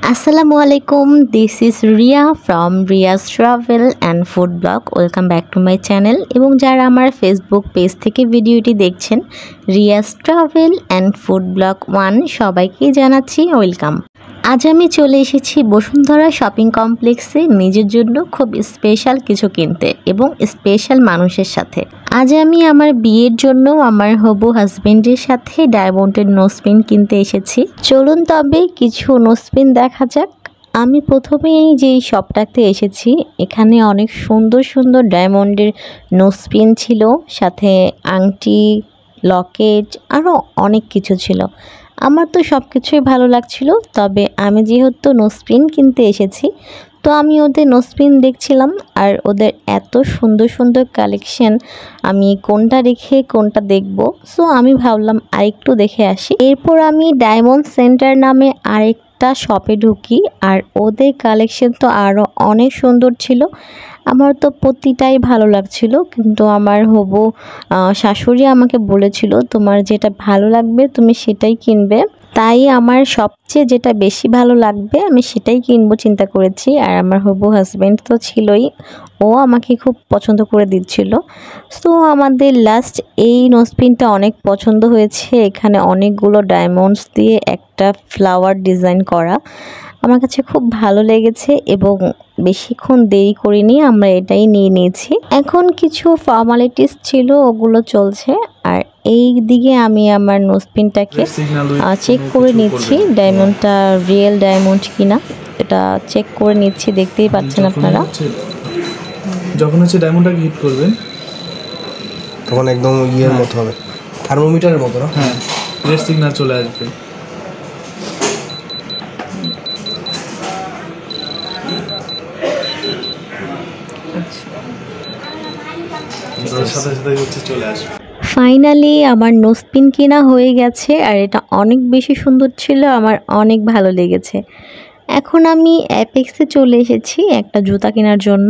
Assalamu alaikum, this is Ria from Ria's Travel and Food Blog. Welcome back to my channel এবং যারা আমার Facebook page থেকে ভিডিওটি দেখছেন Ria's Travel and Food Blog 1 সবাইকে জানাচ্ছি ওয়েলকাম। আজ আমি চলে এসেছি বসুন্ধরা শপিং কমপ্লেক্সে নিজের জন্য খুব স্পেশাল কিছু কিনতে এবং স্পেশাল মানুষের সাথে। আজ আমি আমার বিয়ের জন্য আমার হবু হাজবেন্ডের সাথে ডায়মন্ডের নোজপিন কিনতে এসেছি। চলুন তবে কিছু নোজপিন দেখা যাক। আমি প্রথমেই যেই শপটাতে এসেছি এখানে অনেক সুন্দর সুন্দর ডায়মন্ডের নোজপিন ছিল, সাথে আংটি, লকেট আরও অনেক কিছু ছিল। আমার তো সব কিছুই ভালো লাগছিল, তবে আমি যেহেতু নোজপিন কিনতে এসেছি তো আমি ওদের নোজপিন দেখছিলাম আর ওদের এত সুন্দর সুন্দর কালেকশন, আমি কোনটা রেখে কোনটা দেখব। সো আমি ভাবলাম আরেকটু দেখে আসি। এরপর আমি ডায়মন্ড সেন্টার নামে আরেকটা শপে ঢুকি আর ওদের কালেকশন তো আরও অনেক সুন্দর ছিল। আমার তো প্রতিটাই ভালো লাগছিল, কিন্তু আমার হবু শাশুড়ি আমাকে বলেছিল তোমার যেটা ভালো লাগবে তুমি সেটাই কিনবে। তাই আমার সবচেয়ে যেটা বেশি ভালো লাগবে আমি সেটাই কিনবো চিন্তা করেছি। আর আমার হবু হাজব্যান্ড তো ছিলই, ও আমাকে খুব পছন্দ করে দিচ্ছিল। সো আমাদের লাস্ট এই নোজপিনটা অনেক পছন্দ হয়েছে। এখানে অনেকগুলো ডায়মন্ডস দিয়ে একটা ফ্লাওয়ার ডিজাইন করা, আমার কাছে খুব ভালো লেগেছে এবং বেশিক্ষণ দেরি করিনি, আমরা এটাই নিয়ে নিয়েছি। এখন কিছু ফর্মালিটিস ছিল ওগুলো চলছে আর এই দিকে আমি আমার নোজপিনটাকে চেক করে নিচ্ছি ডায়মন্ডটা রিয়েল ডায়মন্ড কিনা, এটা চেক করে নিচ্ছি। দেখতেই পাচ্ছেন আপনারা, যখন হচ্ছে ডায়মন্ডটাকে হিট করবেন তখন একদম ইয়ের মতো হবে, থার্মোমিটারের মতো না? হ্যাঁ, রেড সিগন্যাল চলে আসবে। ফাইনালি আমার নোজপিন কেনা হয়ে গেছে আর এটা অনেক বেশি সুন্দর ছিল, আমার অনেক ভালো লেগেছে। এখন আমি অ্যাপেক্সে চলে এসেছি একটা জুতা কেনার জন্য।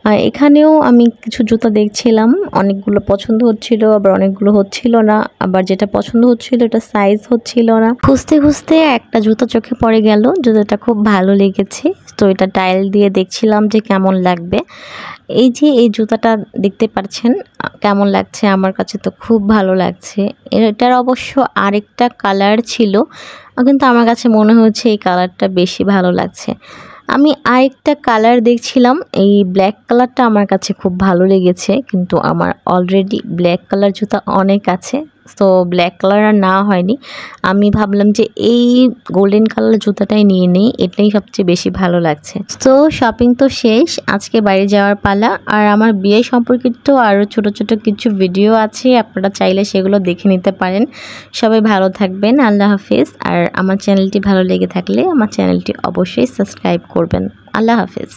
আর এখানেও আমি কিছু জুতা দেখছিলাম, অনেকগুলো পছন্দ হচ্ছিল আবার অনেকগুলো হচ্ছিল না, আবার যেটা পছন্দ হচ্ছিল এটা সাইজ হচ্ছিল না। খুঁজতে খুঁজতে একটা জুতা চোখে পড়ে গেল, জুতাটা খুব ভালো লেগেছে। তো এটা টাইল দিয়ে দেখছিলাম যে কেমন লাগবে। এই যে এই জুতাটা দেখতে পাচ্ছেন কেমন লাগছে, আমার কাছে তো খুব ভালো লাগছে। এটার অবশ্য আরেকটা কালার ছিল, কিন্তু আমার কাছে মনে হচ্ছে এই কালারটা বেশি ভালো লাগছে। আমি আরেকটা কালার দেখছিলাম, এই ব্ল্যাক কালারটা আমার কাছে খুব ভালো লেগেছে, কিন্তু আমার অলরেডি ব্ল্যাক কালার জুতা অনেক আছে, তো ব্ল্যাক কালার আর না হয়নি। আমি ভাবলাম যে এই গোল্ডেন কালার জুতাটাই নিয়ে নিই, এটাই সবচেয়ে বেশি ভালো লাগছে। তো শপিং তো শেষ, আজকে বাইরে যাওয়ার পালা। আর আমার বিয়ে সম্পর্কিত আরও ছোট ছোট কিছু ভিডিও আছে, আপনারা চাইলে সেগুলো দেখে নিতে পারেন। সবাই ভালো থাকবেন, আল্লাহ হাফেজ। আর আমার চ্যানেলটি ভালো লেগে থাকলে আমার চ্যানেলটি অবশ্যই সাবস্ক্রাইব করবেন। আল্লাহ হাফেজ।